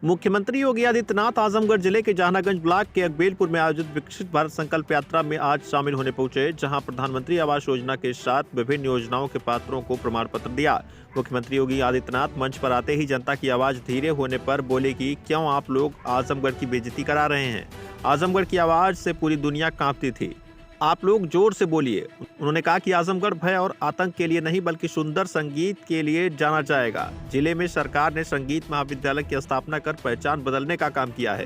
मुख्यमंत्री योगी आदित्यनाथ आजमगढ़ जिले के जहानागंज ब्लॉक के अकबेलपुर में आयोजित विकसित भारत संकल्प यात्रा में आज शामिल होने पहुंचे, जहां प्रधानमंत्री आवास योजना के साथ विभिन्न योजनाओं के पात्रों को प्रमाण पत्र दिया। मुख्यमंत्री योगी आदित्यनाथ मंच पर आते ही जनता की आवाज धीरे होने पर बोले कि क्यों आप लोग आजमगढ़ की बेइज्जती करा रहे हैं। आजमगढ़ की आवाज से पूरी दुनिया कांपती थी, आप लोग जोर से बोलिए। उन्होंने कहा कि आजमगढ़ भय और आतंक के लिए नहीं बल्कि सुंदर संगीत के लिए जाना जाएगा। जिले में सरकार ने संगीत महाविद्यालय की स्थापना कर पहचान बदलने का काम किया है।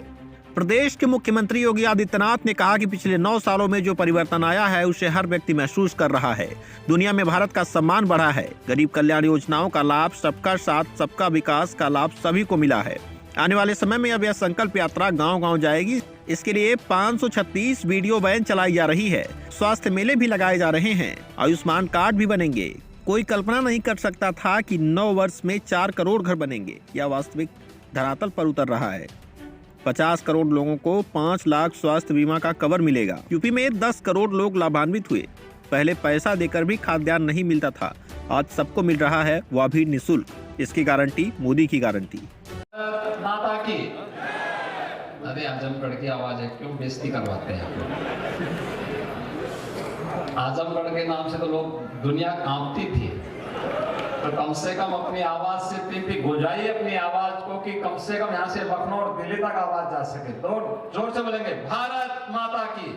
प्रदेश के मुख्यमंत्री योगी आदित्यनाथ ने कहा कि पिछले 9 सालों में जो परिवर्तन आया है उसे हर व्यक्ति महसूस कर रहा है। दुनिया में भारत का सम्मान बढ़ा है। गरीब कल्याण योजनाओं का लाभ, सबका साथ सबका विकास का लाभ सभी को मिला है। आने वाले समय में अब यह संकल्प यात्रा गांव-गांव जाएगी। इसके लिए 536 वीडियो वैन चलाई जा रही है। स्वास्थ्य मेले भी लगाए जा रहे हैं। आयुष्मान कार्ड भी बनेंगे। कोई कल्पना नहीं कर सकता था कि 9 वर्ष में 4 करोड़ घर बनेंगे। यह वास्तविक धरातल पर उतर रहा है। 50 करोड़ लोगों को 5 लाख स्वास्थ्य बीमा का कवर मिलेगा। यूपी में 10 करोड़ लोग लाभान्वित हुए। पहले पैसा देकर भी खाद्यान्न नहीं मिलता था, आज सबको मिल रहा है, वह भी निःशुल्क। इसकी गारंटी मोदी की गारंटी। माता की। अरे आजमगढ़ की आवाज है, क्यों बेइज्जती करवाते हैं आप लोग? आजमगढ़ के नाम से तो लोग दुनिया कांपती थी, तो कम से कम अपनी आवाज से इतनी गुंजाइए अपनी आवाज को कि कम से कम यहाँ से लखनऊ और दिल्ली तक आवाज जा सके। तो जोर से बोलेंगे, भारत माता की,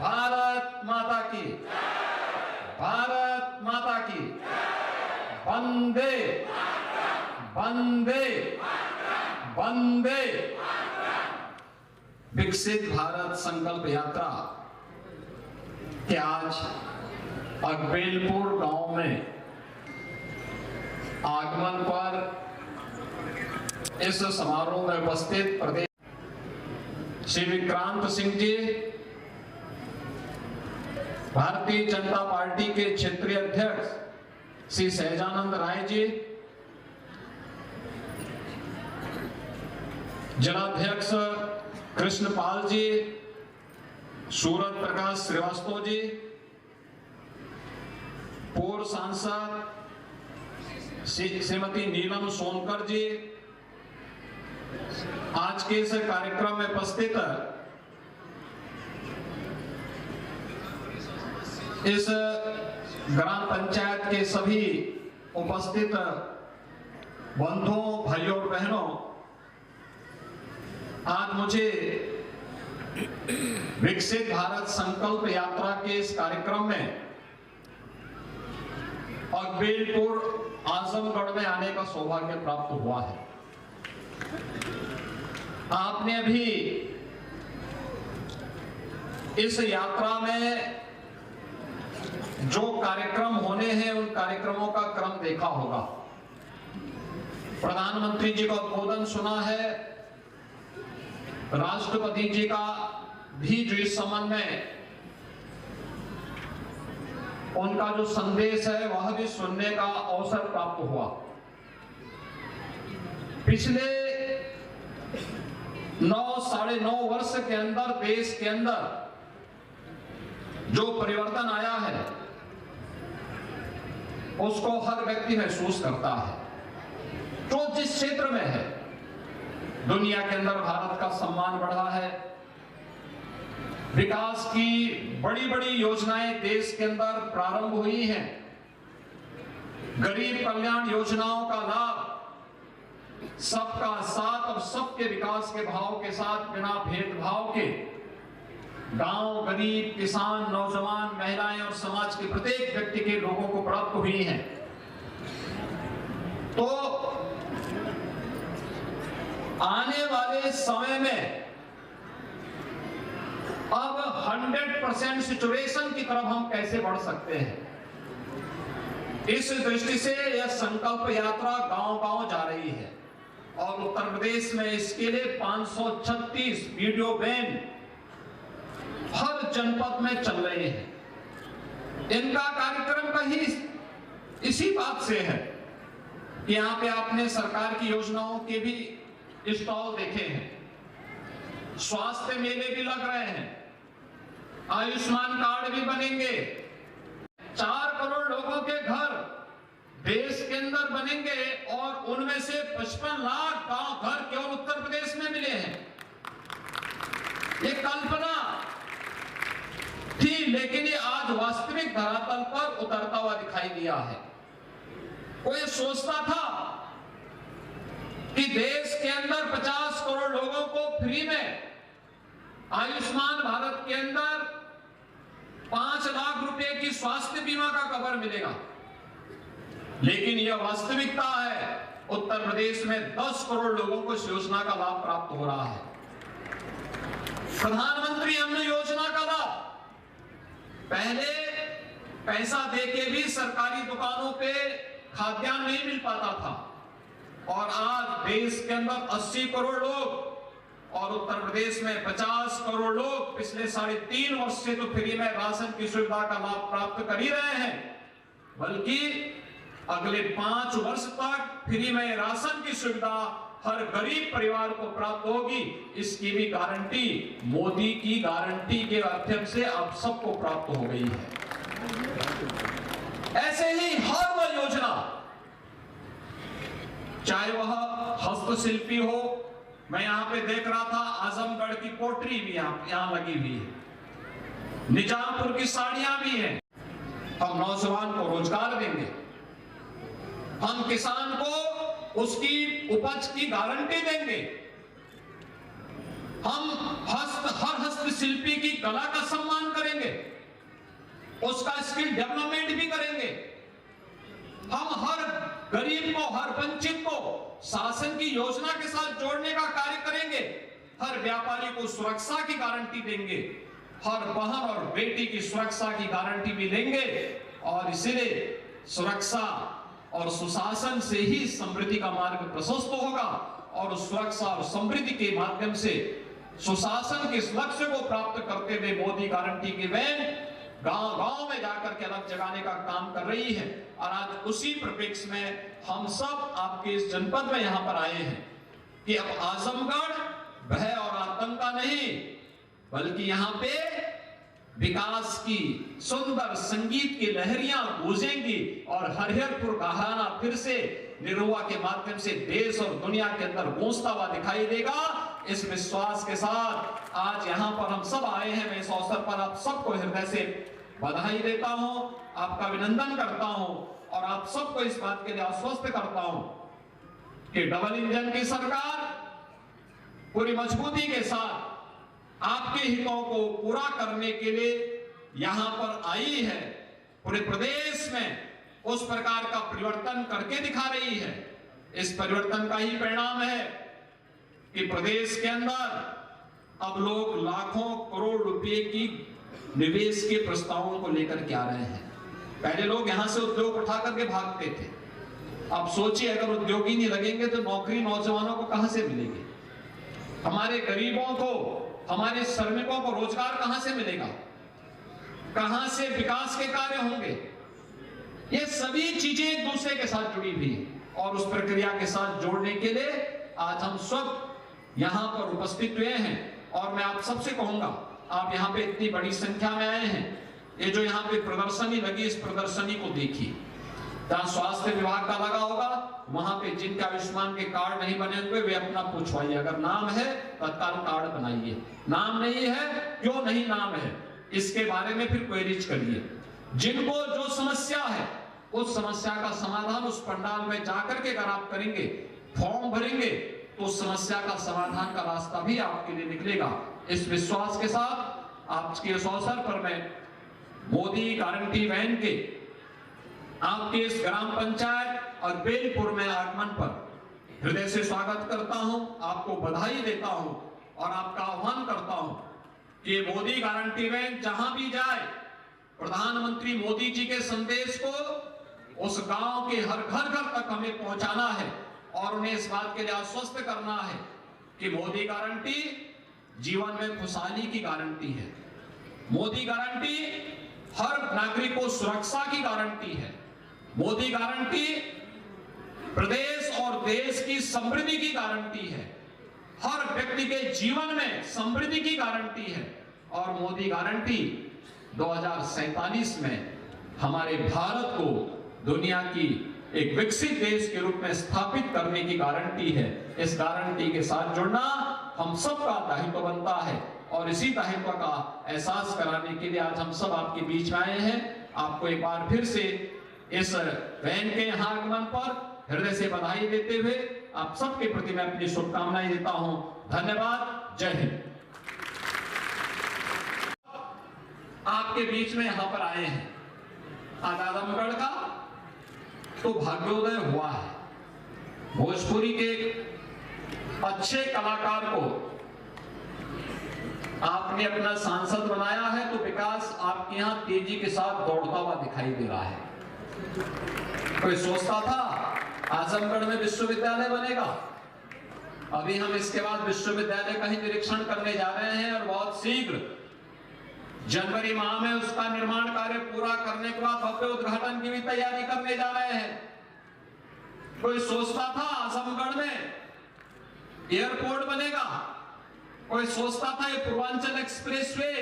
भारत माता की, भारत माता की, वंदे वंदे वंदे। विकसित भारत संकल्प यात्रा के आज अकबेलपुर गांव में आगमन पर इस समारोह में उपस्थित प्रदेश श्री विक्रांत सिंह जी, भारतीय जनता पार्टी के क्षेत्रीय अध्यक्ष श्री सहजानंद राय जी, जिलाध्यक्ष कृष्णपाल जी, सूरज प्रकाश श्रीवास्तव जी, पूर्व सांसद श्रीमती नीलम सोनकर जी, आज के इस कार्यक्रम में उपस्थित इस ग्राम पंचायत के सभी उपस्थित बंधुओं, भाइयों और बहनों, आज मुझे विकसित भारत संकल्प यात्रा के इस कार्यक्रम में अकबेलपुर आजमगढ़ में आने का सौभाग्य प्राप्त हुआ है। आपने अभी इस यात्रा में जो कार्यक्रम होने हैं उन कार्यक्रमों का क्रम देखा होगा। प्रधानमंत्री जी का उद्बोधन सुना है, राष्ट्रपति जी का भी जो इस संबंध में उनका जो संदेश है वह भी सुनने का अवसर प्राप्त हुआ। पिछले 9-9.5 वर्ष के अंदर देश के अंदर जो परिवर्तन आया है उसको हर व्यक्ति महसूस करता है। जो जिस क्षेत्र में है, दुनिया के अंदर भारत का सम्मान बढ़ा है। विकास की बड़ी बड़ी योजनाएं देश के अंदर प्रारंभ हुई हैं। गरीब कल्याण योजनाओं का लाभ सबका साथ और सबके विकास के भाव के साथ बिना भेदभाव के गांव, गरीब, किसान, नौजवान, महिलाएं और समाज के प्रत्येक व्यक्ति के लोगों को प्राप्त हुई हैं। तो आने वाले समय में अब 100% सिचुएशन की तरफ हम कैसे बढ़ सकते हैं, इस दृष्टि से यह संकल्प यात्रा गांव-गांव जा रही है। और उत्तर प्रदेश में इसके लिए 536 वीडियो वैन हर जनपद में चल रहे हैं। इनका कार्यक्रम का ही इसी बात से है कि यहाँ पे आपने सरकार की योजनाओं के भी स्टॉल देखे हैं, स्वास्थ्य मेले भी लग रहे हैं, आयुष्मान कार्ड भी बनेंगे। 4 करोड़ लोगों के घर देश के अंदर बनेंगे और उनमें से 55 लाख गांव घर केवल उत्तर प्रदेश में मिले हैं। ये कल्पना थी, लेकिन ये आज वास्तविक धरातल पर उतरता हुआ दिखाई दिया है। कोई सोचता था कि देश के अंदर 50 करोड़ लोगों को फ्री में आयुष्मान भारत के अंदर 5 लाख रुपए की स्वास्थ्य बीमा का कवर मिलेगा, लेकिन यह वास्तविकता है। उत्तर प्रदेश में 10 करोड़ लोगों को इस योजना का लाभ प्राप्त हो रहा है। प्रधानमंत्री अन्न योजना का लाभ पहले पैसा देके भी सरकारी दुकानों पे खाद्यान्न नहीं मिल पाता था, और आज देश के अंदर 80 करोड़ लोग और उत्तर प्रदेश में 50 करोड़ लोग पिछले 3.5 वर्ष से तो फ्री में राशन की सुविधा का लाभ प्राप्त कर ही रहे हैं, बल्कि अगले 5 वर्ष तक फ्री में राशन की सुविधा हर गरीब परिवार को प्राप्त होगी। इसकी भी गारंटी मोदी की गारंटी के माध्यम से अब सबको प्राप्त हो गई है। ऐसे ही हर वह योजना, चाहे वह हस्तशिल्पी हो, मैं यहां पे देख रहा था आजमगढ़ की पोटरी भी यहां लगी हुई है, निजामपुर की साड़ियां भी हैं। हम नौजवान को रोजगार देंगे, हम किसान को उसकी उपज की गारंटी देंगे, हम हर हस्तशिल्पी की कला का सम्मान करेंगे, उसका स्किल डेवलपमेंट भी करेंगे। हम हर गरीब को, हर वंचित को शासन की योजना के साथ जोड़ने का कार्य करेंगे, हर व्यापारी को सुरक्षा की गारंटी देंगे, हर बहन और बेटी की सुरक्षा की गारंटी भी देंगे। और इसलिए सुरक्षा और सुशासन से ही समृद्धि का मार्ग प्रशस्त होगा, और सुरक्षा और समृद्धि के माध्यम से सुशासन के लक्ष्य को प्राप्त करते हुए मोदी गारंटी की वैन गांव-गांव में जाकर के अलग जगाने का काम कर रही है। और आज उसी परिप्रेक्ष्य में हम सब आपके इस जनपद में यहां पर आए हैं कि अब आजमगढ़ भय और आतंक का नहीं, बल्कि यहां पे विकास की सुंदर संगीत की लहरियां गूंजेंगी, और हरिहरपुर घराना फिर से निरहुआ के माध्यम से देश और दुनिया के अंदर गूंजता हुआ दिखाई देगा। इस विश्वास के साथ आज यहाँ पर हम सब आए हैं। मैं इस अवसर पर आप सबको हृदय से बधाई देता हूँ, आपका अभिनंदन करता हूँ, और आप सबको इस बात के लिए आश्वस्त करता हूँ कि डबल इंजन की सरकार पूरी मजबूती के साथ आपके हितों को पूरा करने के लिए यहां पर आई है। पूरे प्रदेश में उस प्रकार का परिवर्तन करके दिखा रही है। इस परिवर्तन का ही परिणाम है कि प्रदेश के अंदर अब लोग लाखों करोड़ रुपए की निवेश के प्रस्तावों को लेकर के आ रहे हैं। पहले लोग यहां से उद्योग उठा करके भागते थे। अब सोचिए, अगर उद्योग ही नहीं लगेंगे तो नौकरी नौजवानों को कहां से मिलेगी? हमारे गरीबों को, हमारे श्रमिकों को रोजगार कहां से मिलेगा? कहां से विकास के कार्य होंगे? ये सभी चीजें एक दूसरे के साथ जुड़ी हुई हैं, और उस प्रक्रिया के साथ जोड़ने के लिए आज हम सब यहां पर उपस्थित हुए हैं। और मैं आप सबसे कहूंगा, आप यहां पे इतनी बड़ी संख्या में आए हैं, ये जो यहां पे प्रदर्शनी लगी, इस प्रदर्शनी को देखिए। जहां स्वास्थ्य विभाग का लगा होगा, वहां पे जिनके आयुष्मान के कार्ड नहीं बने हुए वे अपना पूछवाइए। अगर नाम है तत्काल कार्ड बनाइए, नाम नहीं है क्यों नहीं नाम है, इसके बारे में फिर क्वेरीज करिए। जिनको जो समस्या है उस समस्या का समाधान उस पंडाल में जाकर के अगर आप करेंगे, फॉर्म भरेंगे, तो उस समस्या का समाधान का रास्ता भी आपके लिए निकलेगा। इस विश्वास के साथ आज के इस अवसर पर मैं मोदी गारंटी वैन के आपके इस ग्राम पंचायत और बेलपुर में आगमन पर हृदय से स्वागत करता हूं, आपको बधाई देता हूं और आपका आह्वान करता हूं कि मोदी गारंटी वैन जहां भी जाए, प्रधानमंत्री मोदी जी के संदेश को उस गांव के हर घर घर तक हमें पहुंचाना है, और उन्हें इस बात के लिए आश्वस्त करना है कि मोदी गारंटी जीवन में खुशहाली की गारंटी है। मोदी गारंटी हर नागरिक को सुरक्षा की गारंटी है। मोदी गारंटी प्रदेश और देश की समृद्धि की गारंटी है। हर व्यक्ति के जीवन में समृद्धि की गारंटी है। और मोदी गारंटी 2047 में हमारे भारत को दुनिया की एक विकसित देश के रूप में स्थापित करने की गारंटी है। इस गारंटी के साथ जुड़ना हम सबका दायित्व बनता है और इसी दायित्व का एहसास कराने के लिए आज हम सब आपके बीच में आए हैं। आपको एक बार फिर से इस वैन के यहाँ आगमन पर हृदय से बधाई देते हुए आप सबके प्रति मैं अपनी शुभकामनाएं देता हूं। धन्यवाद। जय हिंद। आपके बीच में यहां पर आए हैं। आज आजमगढ़ का तो भाग्योदय हुआ है। भोजपुरी के अच्छे कलाकार को आपने अपना सांसद बनाया है तो विकास आपके यहां तेजी के साथ दौड़ता हुआ दिखाई दे रहा है। कोई सोचता था आजमगढ़ में विश्वविद्यालय बनेगा? अभी हम इसके बाद विश्वविद्यालय का ही निरीक्षण करने जा रहे हैं और बहुत शीघ्र जनवरी माह में उसका निर्माण कार्य पूरा करने के बाद भव्य उद्घाटन की भी तैयारी करने जा रहे हैं। कोई सोचता था आजमगढ़ में एयरपोर्ट बनेगा? कोई सोचता था ये पूर्वांचल एक्सप्रेसवे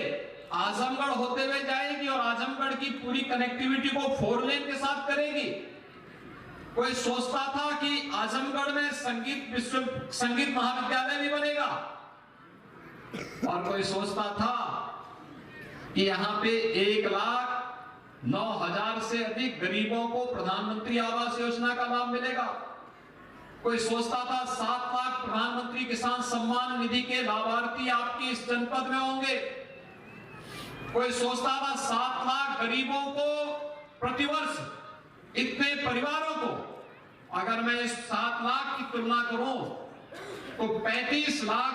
आजमगढ़ होते हुए जाएगी और आजमगढ़ की पूरी कनेक्टिविटी को 4 लेन के साथ करेगी? कोई सोचता था कि आजमगढ़ में संगीत महाविद्यालय भी बनेगा? और कोई सोचता था कि यहाँ पे 1,09,000 से अधिक गरीबों को प्रधानमंत्री आवास योजना का लाभ मिलेगा? कोई सोचता था 7 लाख प्रधानमंत्री किसान सम्मान निधि के लाभार्थी आपकी इस जनपद में होंगे? कोई सोचता था 7 लाख गरीबों को प्रतिवर्ष, इतने परिवारों को, अगर मैं इस 7 लाख की तुलना करूं तो 35 लाख